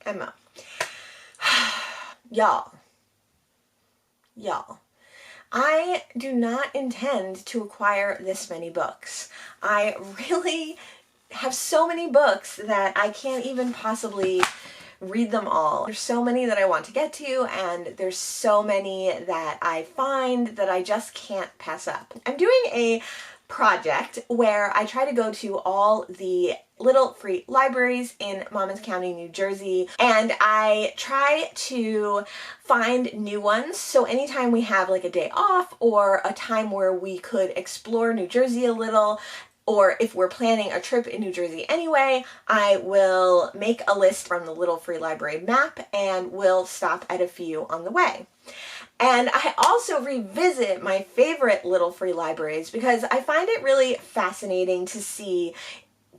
Emma. Y'all, I do not intend to acquire this many books. I really have so many books that I can't even possibly read them all. There's so many that I want to get to, and there's so many that I find that I just can't pass up. I'm doing a project where I try to go to all the little free libraries in Monmouth County, New Jersey, and I try to find new ones. So anytime we have like a day off or a time where we could explore New Jersey a little, or if we're planning a trip in New Jersey anyway, I will make a list from the Little Free Library map and will stop at a few on the way. And I also revisit my favorite Little Free Libraries because I find it really fascinating to see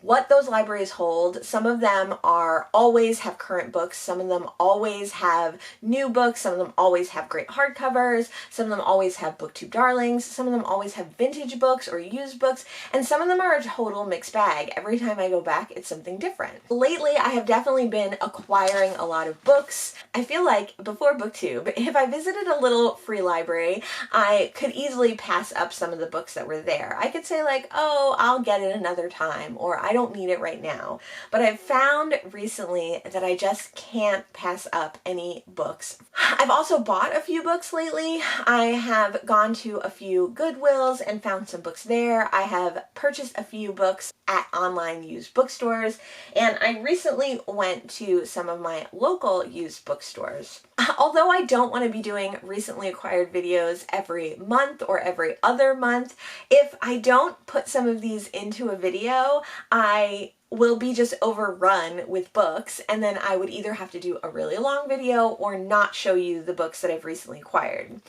what those libraries hold. Some of them always have current books, some of them always have new books, some of them always have great hardcovers, some of them always have booktube darlings, some of them always have vintage books or used books, and some of them are a total mixed bag. Every time I go back, it's something different. Lately, I have definitely been acquiring a lot of books. I feel like before booktube, if I visited a Little Free Library, I could easily pass up some of the books that were there. I could say like, oh, I'll get it another time, or I don't need it right now. But I've found recently that I just can't pass up any books. I've also bought a few books lately. I have gone to a few Goodwills and found some books there. I have purchased a few books at online used bookstores, and I recently went to some of my local used bookstores. Although I don't want to be doing recently acquired videos every month or every other month, if I don't put some of these into a video, I will be just overrun with books, and then I would either have to do a really long video or not show you the books that I've recently acquired.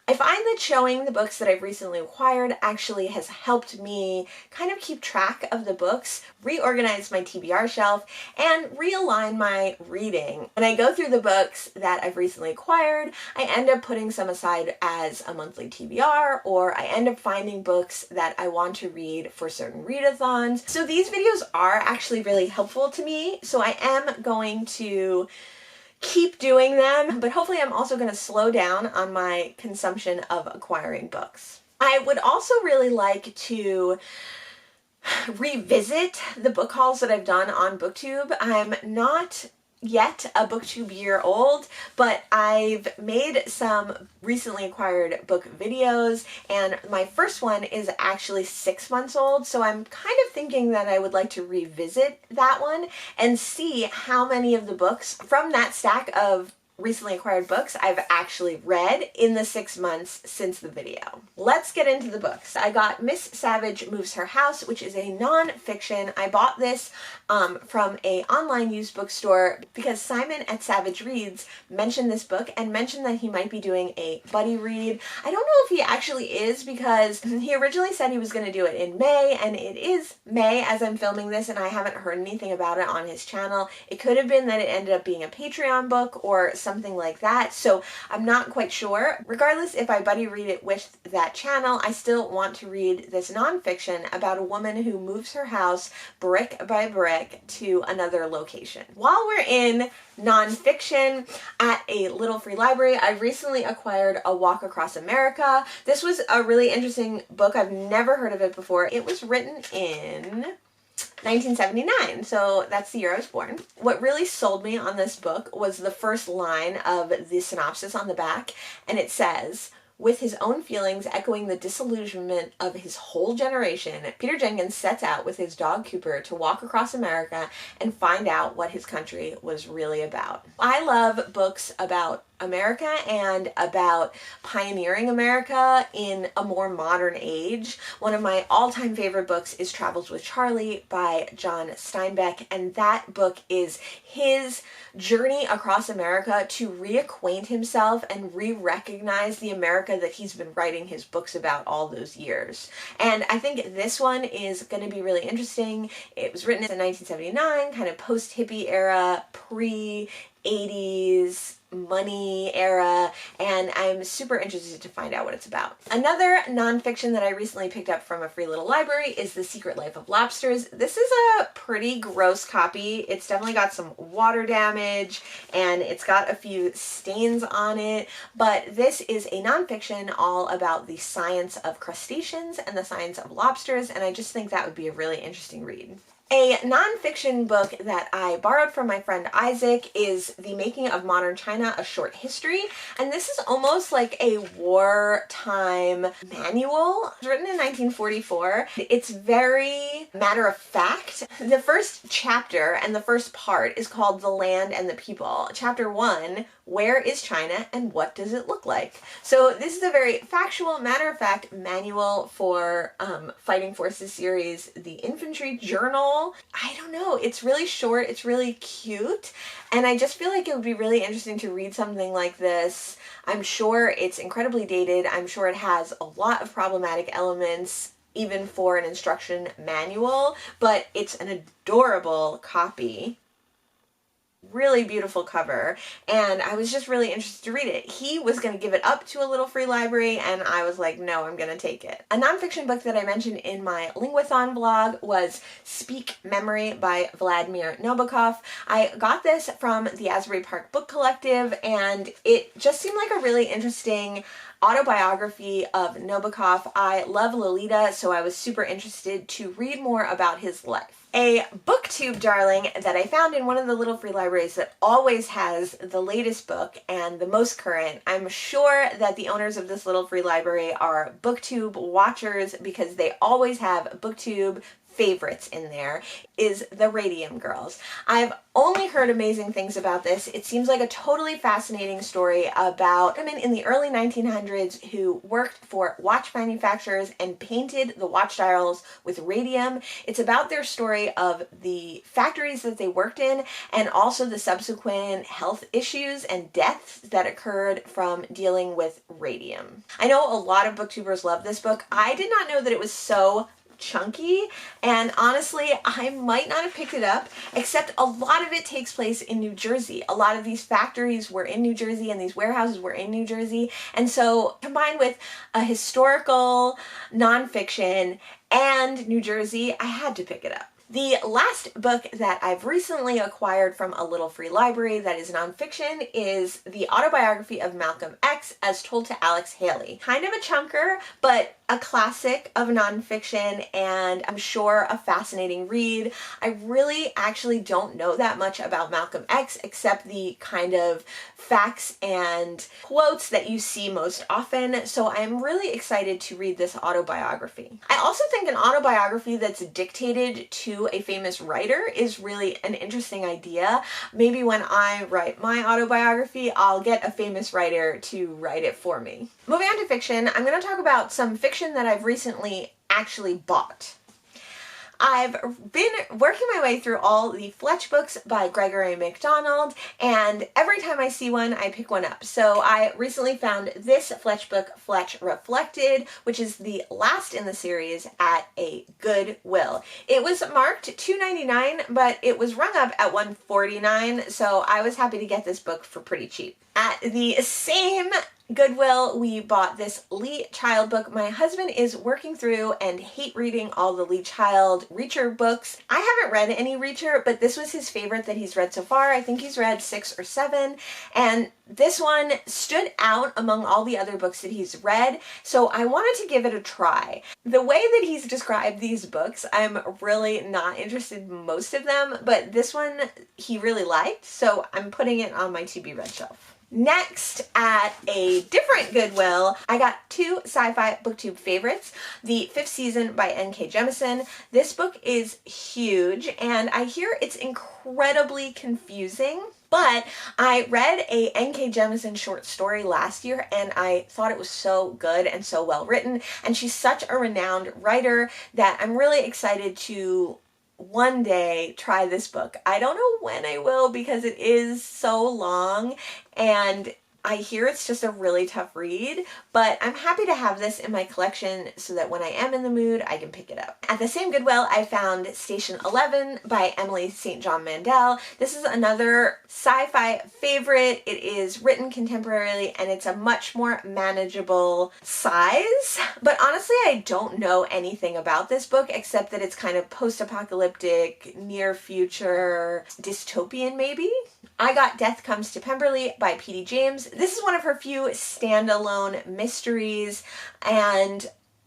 I find that showing the books that I've recently acquired actually has helped me kind of keep track of the books, reorganize my TBR shelf, and realign my reading. When I go through the books that I've recently acquired, I end up putting some aside as a monthly TBR, or I end up finding books that I want to read for certain readathons. So these videos are actually really helpful to me, so I am going to keep doing them, but hopefully I'm also going to slow down on my consumption of acquiring books. I would also really like to revisit the book hauls that I've done on BookTube. I'm not yet a BookTube year old, but I've made some recently acquired book videos, and my first one is actually 6 months old, so I'm kind of thinking that I would like to revisit that one and see how many of the books from that stack of recently acquired books I've actually read in the 6 months since the video. Let's get into the books. I got Miss Savage Moves Her House, which is a nonfiction. I bought this from a online used bookstore because Simon at Savage Reads mentioned this book and mentioned that he might be doing a buddy read. I don't know if he actually is, because he originally said he was going to do it in May, and it is May as I'm filming this, and I haven't heard anything about it on his channel. It could have been that it ended up being a Patreon book or something like that, so I'm not quite sure. Regardless, if I buddy read it with that channel, I still want to read this nonfiction about a woman who moves her house brick by brick to another location. While we're in nonfiction at a Little Free Library, I recently acquired A Walk Across America. This was a really interesting book. I've never heard of it before. It was written in 1979, so that's the year I was born. What really sold me on this book was the first line of the synopsis on the back, and it says, "With his own feelings echoing the disillusionment of his whole generation, Peter Jenkins sets out with his dog Cooper to walk across America and find out what his country was really about." I love books about America and about pioneering America in a more modern age. One of my all-time favorite books is Travels with Charlie by John Steinbeck, and that book is his journey across America to reacquaint himself and re-recognize the America that he's been writing his books about all those years. And I think this one is going to be really interesting. It was written in 1979, kind of post-hippie era, pre-80s money era, and I'm super interested to find out what it's about. Another nonfiction that I recently picked up from a free little library is The Secret Life of Lobsters. This is a pretty gross copy. It's definitely got some water damage and it's got a few stains on it, but this is a nonfiction all about the science of crustaceans and the science of lobsters, and I just think that would be a really interesting read. A nonfiction book that I borrowed from my friend Isaac is The Making of Modern China, A Short History, and this is almost like a wartime manual. It was written in 1944. It's very matter of fact. The first chapter and the first part is called The Land and the People. Chapter 1, Where is China and What Does It Look Like? So this is a very factual, matter-of-fact manual for Fighting Forces series, The Infantry Journal. I don't know, it's really short, it's really cute, and I just feel like it would be really interesting to read something like this. I'm sure it's incredibly dated, I'm sure it has a lot of problematic elements, even for an instruction manual, but it's an adorable copy. Really beautiful cover, and I was just really interested to read it. He was going to give it up to a little free library, and I was like, no, I'm going to take it. A nonfiction book that I mentioned in my Linguathon vlog was Speak Memory by Vladimir Nabokov. I got this from the Asbury Park Book Collective, and it just seemed like a really interesting autobiography of Nabokov. I love Lolita, so I was super interested to read more about his life. A booktube darling that I found in one of the little free libraries that always has the latest book and the most current. I'm sure that the owners of this little free library are booktube watchers because they always have booktube favorites in there, is The Radium Girls. I've only heard amazing things about this. It seems like a totally fascinating story about women in the early 1900s who worked for watch manufacturers and painted the watch dials with radium. It's about their story of the factories that they worked in and also the subsequent health issues and deaths that occurred from dealing with radium. I know a lot of booktubers love this book. I did not know that it was so chunky, and honestly I might not have picked it up, except a lot of it takes place in New Jersey. A lot of these factories were in New Jersey and these warehouses were in New Jersey, and so combined with a historical nonfiction and New Jersey, I had to pick it up. The last book that I've recently acquired from a little free library that is nonfiction is the autobiography of Malcolm X as told to Alex Haley. Kind of a chunker, but a classic of nonfiction, and I'm sure a fascinating read. I really actually don't know that much about Malcolm X except the kind of facts and quotes that you see most often, so I'm really excited to read this autobiography. I also think an autobiography that's dictated to a famous writer is really an interesting idea. Maybe when I write my autobiography, I'll get a famous writer to write it for me. Moving on to fiction, I'm going to talk about some fiction that I've recently actually bought. I've been working my way through all the Fletch books by Gregory MacDonald, and every time I see one, I pick one up. So I recently found this Fletch book, Fletch Reflected, which is the last in the series, at a Goodwill. It was marked $2.99, but it was rung up at $1.49, so I was happy to get this book for pretty cheap. At the same Goodwill, we bought this Lee Child book. My husband is working through and hate reading all the Lee Child Reacher books. I haven't read any Reacher, but this was his favorite that he's read so far. I think he's read 6 or 7, and this one stood out among all the other books that he's read, so I wanted to give it a try. The way that he's described these books, I'm really not interested in most of them, but this one he really liked, so I'm putting it on my to-be-read shelf. Next, at a different Goodwill, I got 2 sci-fi booktube favorites. The 5th Season by N.K. Jemisin. This book is huge, and I hear it's incredibly confusing, but I read a N.K. Jemisin short story last year, and I thought it was so good and so well written, and she's such a renowned writer that I'm really excited to one day try this book. I don't know when I will because it is so long, and I hear it's just a really tough read, but I'm happy to have this in my collection so that when I am in the mood, I can pick it up. At the same Goodwill, I found Station 11 by Emily St. John Mandel. This is another sci-fi favorite. It is written contemporarily and it's a much more manageable size. But honestly, I don't know anything about this book except that it's kind of post-apocalyptic, near future, dystopian maybe? I got Death Comes to Pemberley by P.D. James. This is one of her few standalone mysteries, and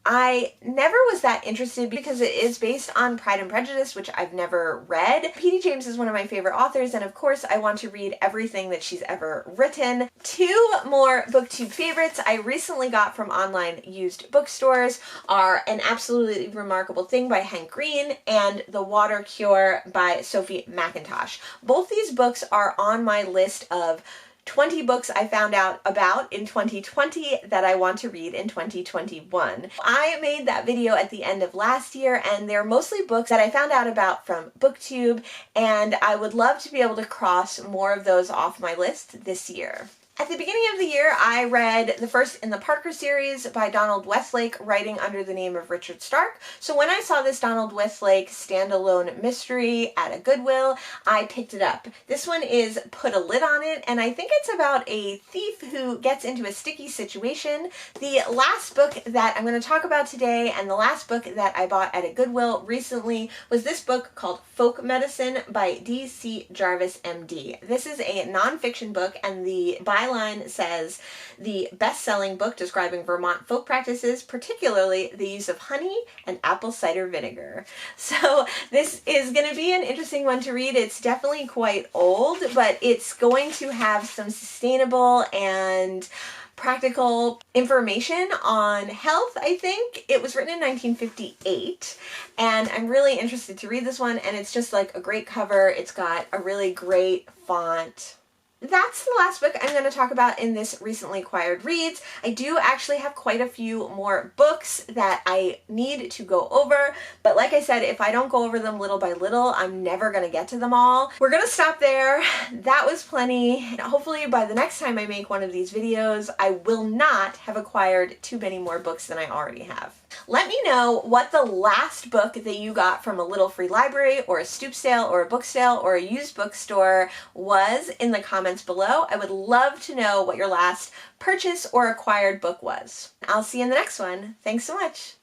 I never was that interested because it is based on Pride and Prejudice, which I've never read. P.D. James is one of my favorite authors, and of course I want to read everything that she's ever written. Two more booktube favorites I recently got from online used bookstores are An Absolutely Remarkable Thing by Hank Green and The Water Cure by Sophie McIntosh. Both these books are on my list of 20 books I found out about in 2020 that I want to read in 2021. I made that video at the end of last year, and they're mostly books that I found out about from booktube, and I would love to be able to cross more of those off my list this year. At the beginning of the year, I read the first in the Parker series by Donald Westlake, writing under the name of Richard Stark. So when I saw this Donald Westlake standalone mystery at a Goodwill, I picked it up. This one is Put a Lid on It, and I think it's about a thief who gets into a sticky situation. The last book that I'm going to talk about today, and the last book that I bought at a Goodwill recently, was this book called Folk Medicine by D.C. Jarvis, MD. This is a nonfiction book, and the byline says, the best-selling book describing Vermont folk practices, particularly the use of honey and apple cider vinegar. So this is going to be an interesting one to read. It's definitely quite old, but it's going to have some sustainable and practical information on health, I think. It was written in 1958, and I'm really interested to read this one, and it's just like a great cover. It's got a really great font. That's the last book I'm going to talk about in this recently acquired reads. I do actually have quite a few more books that I need to go over, but like I said, if I don't go over them little by little, I'm never going to get to them all. We're going to stop there. That was plenty. Hopefully by the next time I make one of these videos, I will not have acquired too many more books than I already have. Let me know what the last book that you got from a little free library or a stoop sale or a book sale or a used bookstore was in the comments below. I would love to know what your last purchase or acquired book was. I'll see you in the next one. Thanks so much.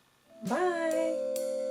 Bye.